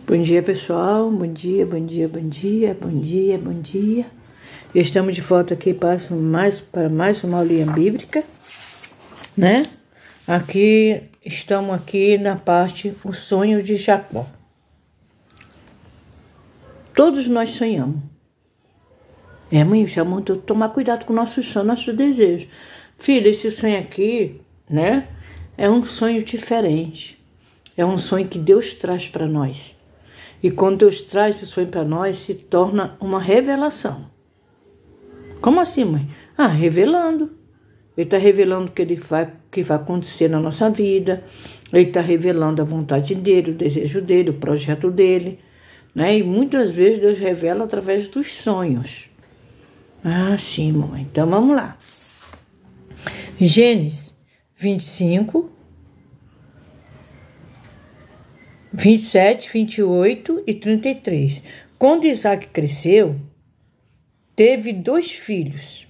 Bom dia, pessoal. Bom dia, bom dia, bom dia, bom dia, bom dia. Estamos de volta aqui para mais uma aulinha bíblica, né? Estamos aqui na parte O Sonho de Jacó. Todos nós sonhamos. Mãe, já muito tomar cuidado com nossos sonhos, nossos desejos. Filha, esse sonho aqui, né? É um sonho diferente. É um sonho que Deus traz para nós. E quando Deus traz esse sonho para nós, se torna uma revelação. Como assim, mãe? Revelando. Ele está revelando o que vai acontecer na nossa vida. Ele está revelando a vontade dele, o desejo dele, o projeto dele. Né? E muitas vezes Deus revela através dos sonhos. Sim, mamãe. Então vamos lá. Gênesis 25, 27, 28 e 33. Quando Isaac cresceu, teve 2 filhos.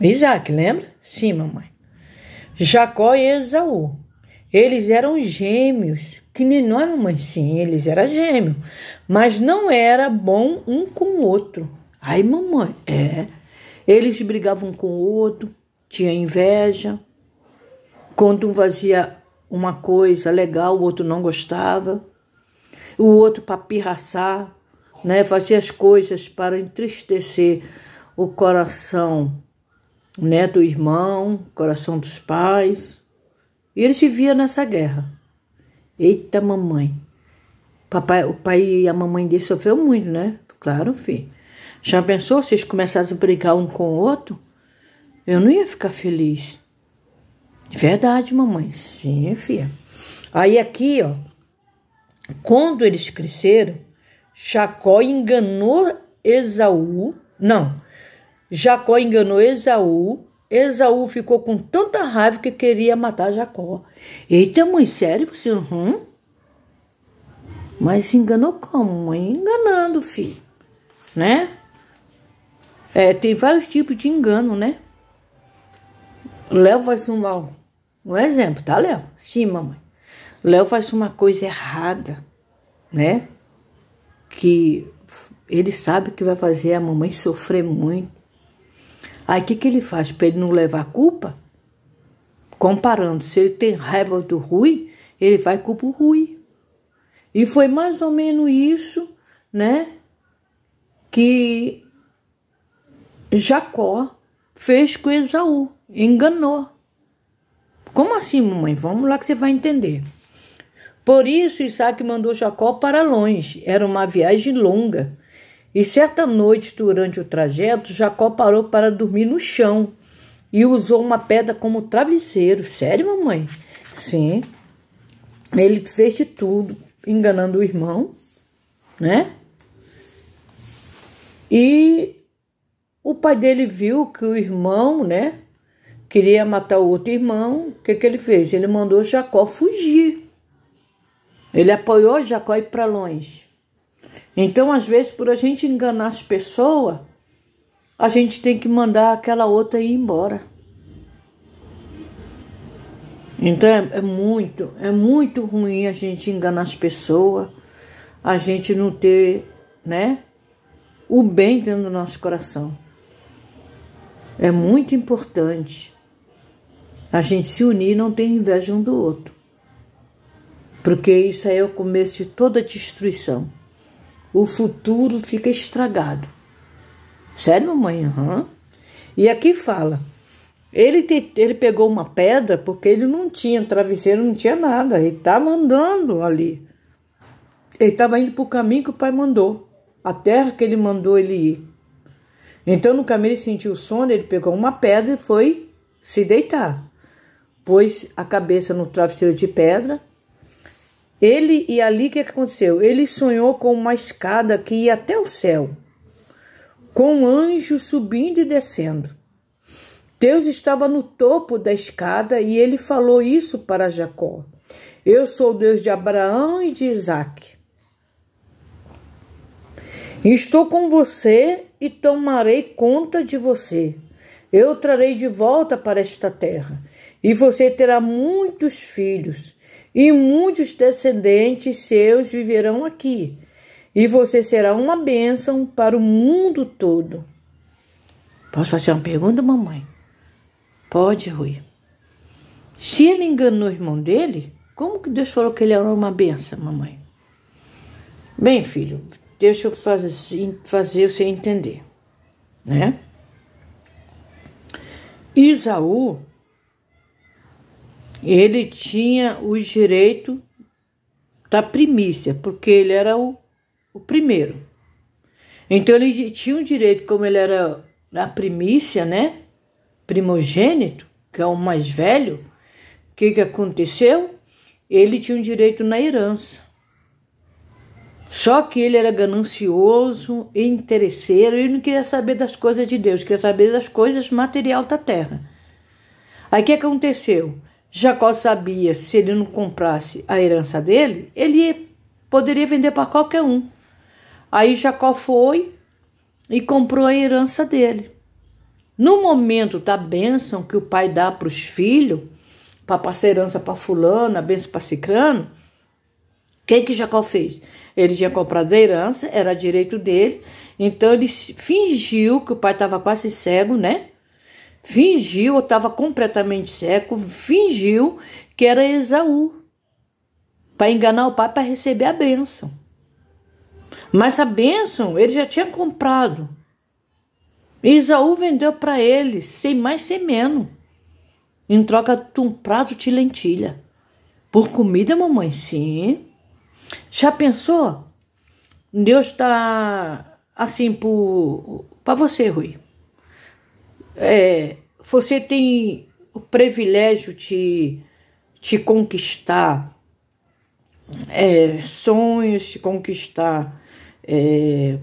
Isaac, lembra? Sim, mamãe. Jacó e Esaú. Eles eram gêmeos. Que nem nós, mamãe. Sim, eles eram gêmeos. Mas não era bom um com o outro. Mamãe, Eles brigavam um com o outro, tinha inveja. Quando um fazia uma coisa legal, o outro não gostava. O outro para pirraçar, né? Fazia as coisas para entristecer o coração, né, do irmão, o coração dos pais. E eles viviam nessa guerra. Eita, mamãe. O pai e a mamãe dele sofreu muito, né? Claro, filho. Já pensou se eles começassem a brigar um com o outro? Eu não ia ficar feliz. Verdade, mamãe. Sim, filha. Aí aqui, ó. Quando eles cresceram, Jacó enganou Esaú. Não. Jacó enganou Esaú. Esaú ficou com tanta raiva que queria matar Jacó. Eita, mãe, sério? Você? Mas se enganou como, mãe? Enganando, filho. Né? Tem vários tipos de engano, né? Léo faz um exemplo, tá, Léo? Sim, mamãe. Léo faz uma coisa errada, né? Que ele sabe que vai fazer a mamãe sofrer muito. Aí o que ele faz? Para ele não levar a culpa? Comparando, se ele tem raiva do Rui, ele vai culpar o Rui. E foi mais ou menos isso, né? Que Jacó fez com Esaú. Enganou. Como assim, mamãe? Vamos lá que você vai entender. Por isso, Isaac mandou Jacó para longe. Era uma viagem longa. E certa noite, durante o trajeto, Jacó parou para dormir no chão e usou uma pedra como travesseiro. Sério, mamãe? Sim. Ele fez de tudo, enganando o irmão, né? E o pai dele viu que o irmão, né, queria matar o outro irmão. O que ele fez? Ele mandou Jacó fugir. Ele apoiou Jacó a ir para longe. Então, às vezes, por a gente enganar as pessoas, a gente tem que mandar aquela outra ir embora. Então, é muito ruim a gente enganar as pessoas, a gente não ter, né, o bem dentro do nosso coração. É muito importante a gente se unir e não ter inveja um do outro. Porque isso aí é o começo de toda destruição. O futuro fica estragado. Sério, mamãe? E aqui fala. Ele pegou uma pedra porque ele não tinha travesseiro, não tinha nada. Ele estava andando ali. Ele estava indo para o caminho que o pai mandou. A terra que ele mandou ele ir. Então, no caminho, ele sentiu sono, ele pegou uma pedra e foi se deitar. Pôs a cabeça no travesseiro de pedra. E ali o que aconteceu? Ele sonhou com uma escada que ia até o céu, com um anjo subindo e descendo. Deus estava no topo da escada e ele falou isso para Jacó. Eu sou o Deus de Abraão e de Isaac. Estou com você e tomarei conta de você. Eu o trarei de volta para esta terra e você terá muitos filhos. e muitos descendentes seus viverão aqui, e você será uma bênção para o mundo todo. Posso fazer uma pergunta, mamãe? Pode, Rui. Se ele enganou o irmão dele, como que Deus falou que ele era uma bênção, mamãe? Bem, filho, deixa eu fazer você entender, né? Esaú, ele tinha o direito da primícia, porque ele era o primeiro. Então ele tinha o direito, como ele era a primícia, né? Primogênito, que é o mais velho. O que aconteceu? Ele tinha um direito na herança. Só que ele era ganancioso e interesseiro, ele não queria saber das coisas de Deus, queria saber das coisas material da terra. Aí o que aconteceu? Jacó sabia, se ele não comprasse a herança dele, ele poderia vender para qualquer um. Aí Jacó foi e comprou a herança dele. No momento da bênção que o pai dá para os filhos, para passar a herança para fulano, a bênção para cicrano, o que Jacó fez? Ele tinha comprado a herança, era direito dele, então ele fingiu que o pai estava quase cego, né? Fingiu, ou estava completamente cego, fingiu que era Esaú, para enganar o pai para receber a bênção. Mas a bênção ele já tinha comprado. Esaú vendeu para ele, sem mais sem menos, em troca de um prato de lentilha. Por comida, mamãe? Sim. Já pensou? Deus está assim para você, Rui. Você tem o privilégio de te conquistar sonhos, te conquistar.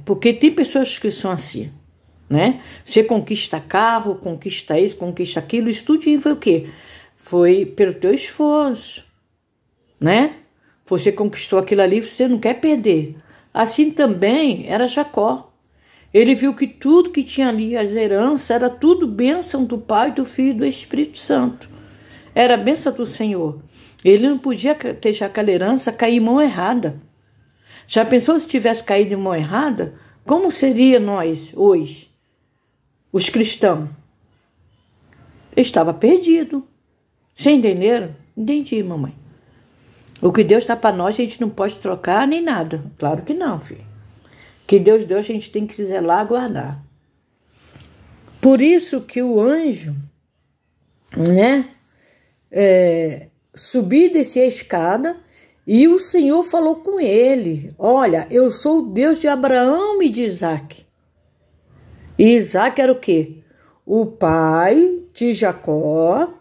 Porque tem pessoas que são assim, né? Você conquista carro, conquista isso, conquista aquilo. Isso tudinho foi o quê? Foi pelo teu esforço, né? Você conquistou aquilo ali, você não quer perder. Assim também era Jacó. Ele viu que tudo que tinha ali, as heranças, era tudo bênção do Pai, do Filho e do Espírito Santo. Era bênção do Senhor. Ele não podia deixar aquela herança cair em mão errada. Já pensou se tivesse caído em mão errada? Como seria nós hoje, os cristãos? Estava perdido. Vocês entenderam? Entendi, mamãe. O que Deus dá para nós, a gente não pode trocar nem nada. Claro que não, filho. O que Deus deu, a gente tem que zelar, guardar. Por isso que o anjo, né, subiu e descia a escada, e o Senhor falou com ele: olha, eu sou o Deus de Abraão e de Isaac. E Isaac era o quê? O pai de Jacó,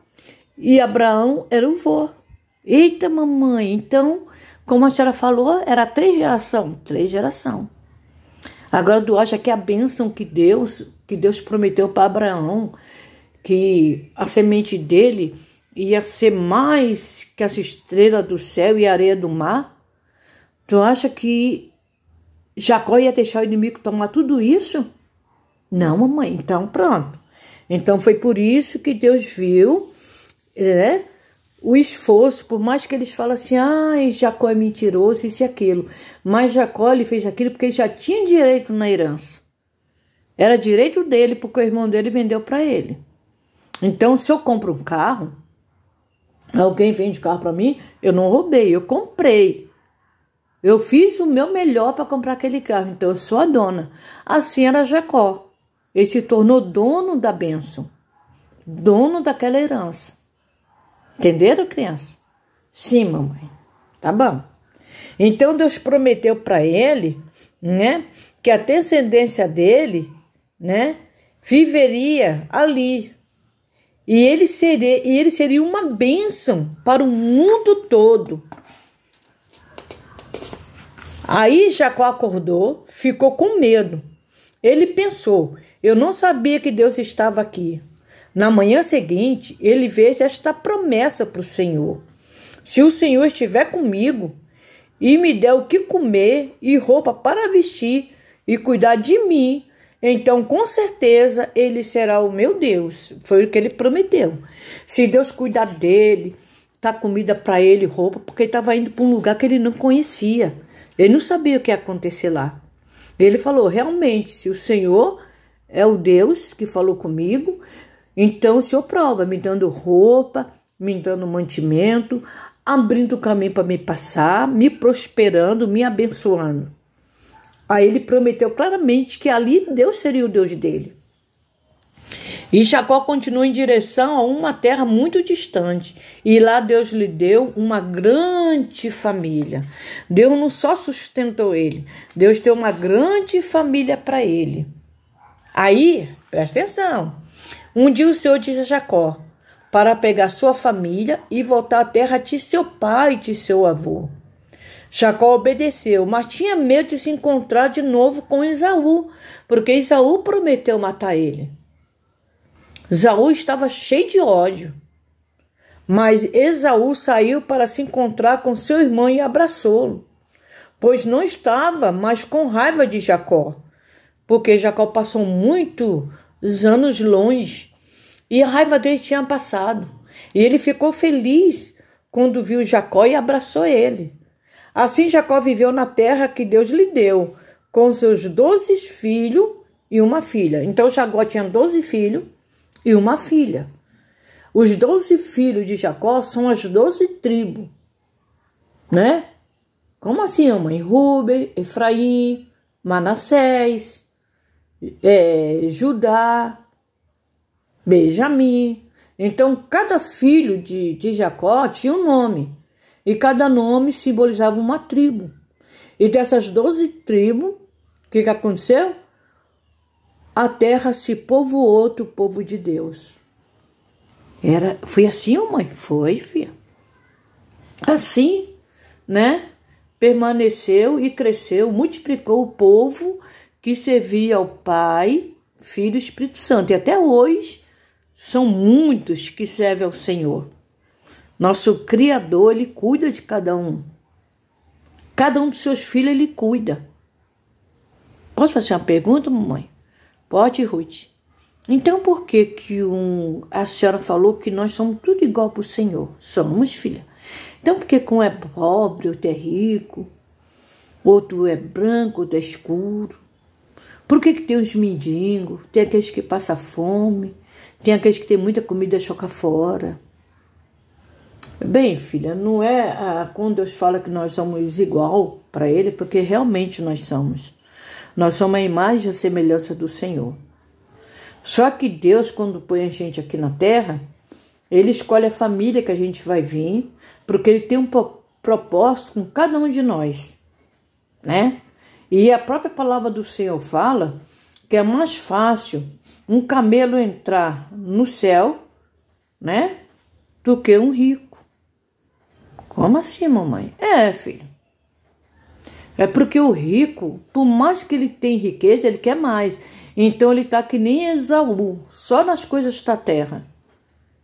e Abraão era o vô. Eita, mamãe, então, como a senhora falou, era 3 gerações. 3 gerações. Agora tu acha que a bênção que Deus prometeu para Abraão, que a semente dele ia ser mais que as estrelas do céu e a areia do mar? Tu acha que Jacó ia deixar o inimigo tomar tudo isso? Não, mamãe, então pronto. Então foi por isso que Deus viu, né, o esforço, por mais que eles falam assim, Jacó é mentiroso, isso e aquilo. Mas Jacó, ele fez aquilo porque ele já tinha direito na herança. Era direito dele, porque o irmão dele vendeu para ele. Então, se eu compro um carro, alguém vende carro para mim, eu não roubei, eu comprei. Eu fiz o meu melhor para comprar aquele carro, então eu sou a dona. Assim era Jacó. Ele se tornou dono da bênção, dono daquela herança. Entenderam, criança? Sim, mamãe. Tá bom. Então, Deus prometeu para ele, né, que a descendência dele, né, viveria ali. E ele seria uma bênção para o mundo todo. Aí Jacó acordou, ficou com medo. Ele pensou, eu não sabia que Deus estava aqui. Na manhã seguinte, ele fez esta promessa para o Senhor: se o Senhor estiver comigo e me der o que comer e roupa para vestir e cuidar de mim, então com certeza ele será o meu Deus. Foi o que ele prometeu. Se Deus cuidar dele, botar comida para ele, roupa, porque ele estava indo para um lugar que ele não conhecia. Ele não sabia o que ia acontecer lá. Ele falou, realmente, se o Senhor é o Deus que falou comigo, então o Senhor prova, me dando roupa, me dando mantimento, abrindo o caminho para me passar, me prosperando, me abençoando. Aí ele prometeu claramente que ali Deus seria o Deus dele. E Jacó continuou em direção a uma terra muito distante. E lá Deus lhe deu uma grande família. Deus não só sustentou ele, Deus deu uma grande família para ele. Aí, presta atenção. Um dia o Senhor disse a Jacó para pegar sua família e voltar à terra de seu pai e de seu avô. Jacó obedeceu, mas tinha medo de se encontrar de novo com Esaú, porque Esaú prometeu matar ele. Esaú estava cheio de ódio, mas Esaú saiu para se encontrar com seu irmão e abraçou-lo, pois não estava mais com raiva de Jacó, porque Jacó passou muitos anos longe e a raiva dele tinha passado. E ele ficou feliz quando viu Jacó e abraçou ele. Assim Jacó viveu na terra que Deus lhe deu, com seus 12 filhos e uma filha. Então Jacó tinha 12 filhos e uma filha. Os 12 filhos de Jacó são as 12 tribos, né? Como assim, mãe? Rúben, Efraim, Manassés, Judá, Benjamim. Então, cada filho de Jacó tinha um nome. E cada nome simbolizava uma tribo. E dessas 12 tribos, o que aconteceu? A terra se povoou do povo de Deus. Foi assim, mãe? Foi, filha. Assim, né? Permaneceu e cresceu, multiplicou o povo que servia ao Pai, Filho e Espírito Santo. E até hoje, são muitos que servem ao Senhor. Nosso Criador, Ele cuida de cada um. Cada um dos seus filhos, Ele cuida. Posso fazer uma pergunta, mamãe? Pode, Ruth. Então, por que a senhora falou que nós somos tudo igual para o Senhor? Somos, filha. Então, por que um é pobre, outro é rico, outro é branco, outro é escuro? Por que tem os mendigos? Tem aqueles que passam fome, tem aqueles que têm muita comida e joga fora. Bem, filha, não é quando Deus fala que nós somos igual para Ele, porque realmente nós somos. Nós somos a imagem e a semelhança do Senhor. Só que Deus, quando põe a gente aqui na terra, Ele escolhe a família que a gente vai vir, porque Ele tem um propósito com cada um de nós, né? E a própria palavra do Senhor fala que é mais fácil um camelo entrar no céu, né, do que um rico. Como assim, mamãe? Filho. É porque o rico, por mais que ele tenha riqueza, ele quer mais. Então ele está que nem Esaú, só nas coisas da terra.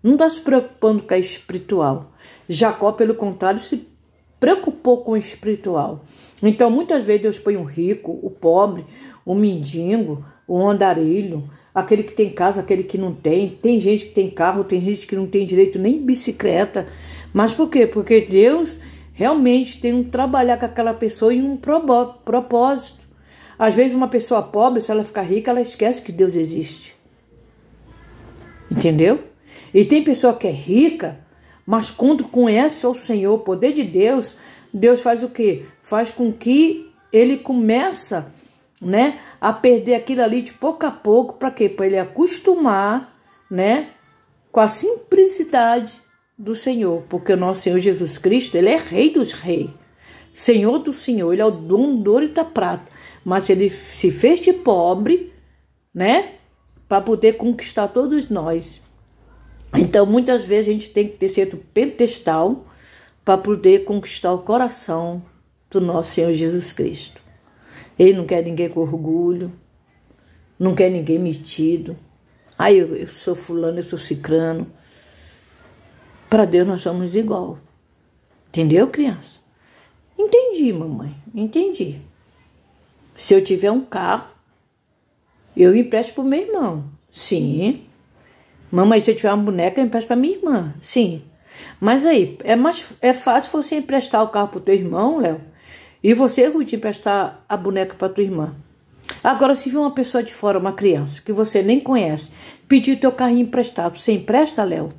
Não está se preocupando com a espiritual. Jacó, pelo contrário, se preocupou com o espiritual. Então, muitas vezes Deus põe o rico, o pobre, o mendigo, o andarilho, aquele que tem casa, aquele que não tem. Tem gente que tem carro, tem gente que não tem direito nem bicicleta. Mas por quê? Porque Deus realmente tem um trabalhar com aquela pessoa em um propósito. Às vezes uma pessoa pobre, se ela ficar rica, ela esquece que Deus existe. Entendeu? E tem pessoa que é rica, mas quando conhece o Senhor, o poder de Deus, Deus faz o quê? Faz com que ele começa, né, a perder aquilo ali de pouco a pouco. Para quê? Para ele acostumar, né, com a simplicidade do Senhor. Porque o nosso Senhor Jesus Cristo, Ele é Rei dos Reis, Senhor do Senhor. Ele é o dono do ouro e da prata. Mas Ele se fez de pobre, né, para poder conquistar todos nós. Então, muitas vezes a gente tem que ter sido pentecostal para poder conquistar o coração do nosso Senhor Jesus Cristo. Ele não quer ninguém com orgulho, não quer ninguém metido. Eu sou fulano, eu sou cicrano. Para Deus nós somos igual. Entendeu, criança? Entendi, mamãe, entendi. Se eu tiver um carro, eu empresto para o meu irmão. Sim. Mamãe, se eu tiver uma boneca, eu empresto para minha irmã. Sim. Mas aí, é fácil você emprestar o carro pro teu irmão, Léo, e você, Ruth, emprestar a boneca pra tua irmã. Agora, se vir uma pessoa de fora, uma criança, que você nem conhece, pedir teu carrinho emprestado, você empresta, Léo?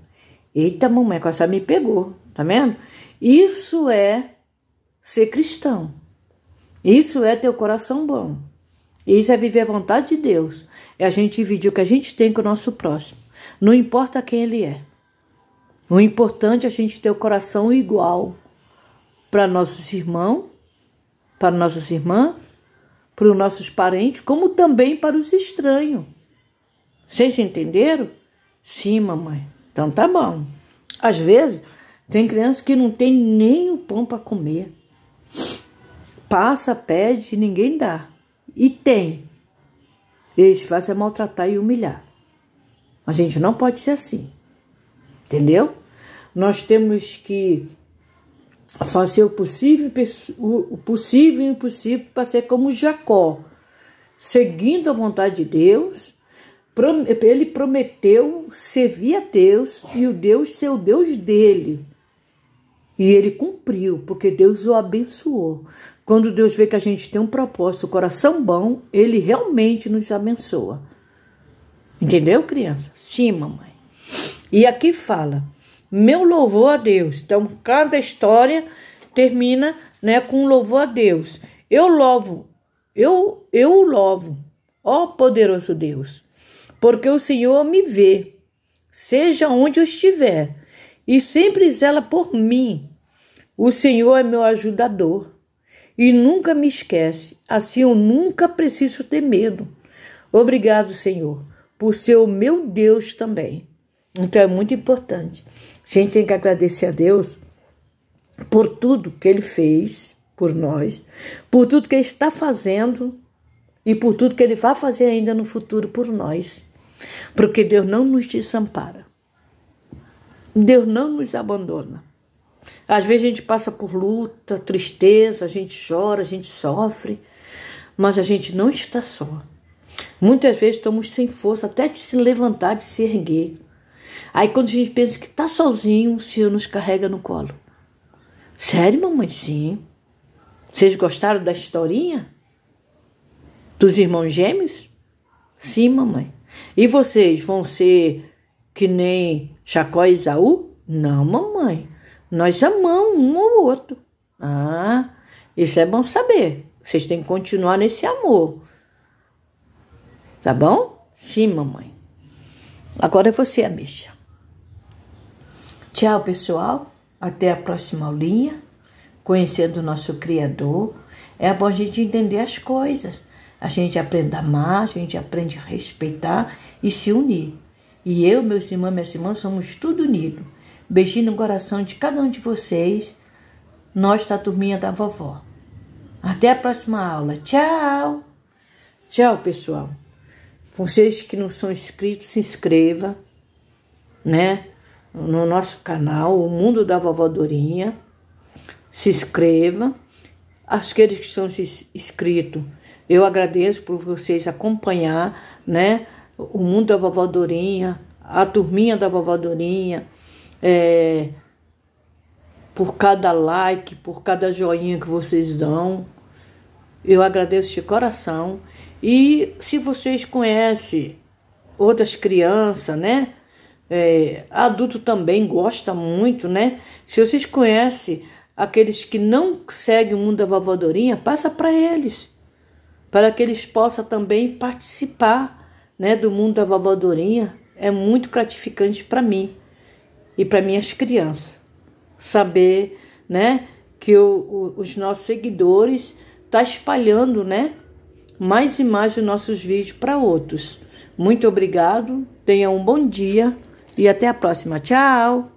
Eita, mamãe, essa me pegou, tá vendo? Isso é ser cristão. Isso é ter o coração bom. Isso é viver a vontade de Deus. É a gente dividir o que a gente tem com o nosso próximo. Não importa quem ele é. O importante é a gente ter o coração igual para nossos irmãos, para nossas irmãs, para os nossos parentes, como também para os estranhos. Vocês entenderam? Sim, mamãe. Então tá bom. Às vezes, tem criança que não tem nem o pão para comer. Passa, pede e ninguém dá. E tem. Eles fazem maltratar e humilhar. A gente não pode ser assim. Entendeu? Nós temos que fazer o possível e o impossível para ser como Jacó. Seguindo a vontade de Deus. Ele prometeu servir a Deus e o Deus ser o Deus dele. E ele cumpriu, porque Deus o abençoou. Quando Deus vê que a gente tem um propósito, um coração bom, ele realmente nos abençoa. Entendeu, criança? Sim, mamãe. E aqui fala, meu louvor a Deus. Então, cada história termina, né, com um louvor a Deus. Eu o louvo, ó poderoso Deus, porque o Senhor me vê, seja onde eu estiver, e sempre zela por mim. O Senhor é meu ajudador e nunca me esquece, assim eu nunca preciso ter medo. Obrigado, Senhor, por ser o meu Deus também. Então é muito importante. A gente tem que agradecer a Deus por tudo que Ele fez por nós, por tudo que Ele está fazendo e por tudo que Ele vai fazer ainda no futuro por nós. Porque Deus não nos desampara. Deus não nos abandona. Às vezes a gente passa por luta, tristeza, a gente chora, a gente sofre, mas a gente não está só. Muitas vezes estamos sem força até de se levantar, de se erguer. Aí quando a gente pensa que está sozinho, o Senhor nos carrega no colo. Sério, mamãe? Sim. Vocês gostaram da historinha? Dos irmãos gêmeos? Sim, mamãe. E vocês vão ser que nem Jacó e Esaú? Não, mamãe. Nós amamos um ao outro. Ah, isso é bom saber. Vocês têm que continuar nesse amor. Tá bom? Sim, mamãe. Agora é você, Amisha. Tchau, pessoal. Até a próxima aulinha. Conhecendo o nosso Criador. É bom a gente entender as coisas. A gente aprende a amar, a gente aprende a respeitar e se unir. E eu, meus irmãos, minhas irmãs, somos tudo unidos. Beijinho no coração de cada um de vocês. Nós da turminha da vovó. Até a próxima aula. Tchau. Tchau, pessoal. Vocês que não são inscritos, se inscreva, né? No nosso canal, o Mundo da Vovó Dorinha. Se inscreva. Aqueles que estão inscritos, eu agradeço por vocês acompanhar, né? O Mundo da Vovó Dorinha, a turminha da Vovó Dorinha, por cada like, por cada joinha que vocês dão. Eu agradeço de coração. E se vocês conhecem outras crianças, né? Adulto também gosta muito, né? Se vocês conhecem aqueles que não seguem o Mundo da Vovó Dorinha, passa para eles. Para que eles possam também participar, né, do Mundo da Vovó Dorinha. É muito gratificante para mim e para minhas crianças. Saber, né, que os nossos seguidores estão espalhando, né, mais e mais os nossos vídeos para outros. Muito obrigado, tenham um bom dia e até a próxima. Tchau!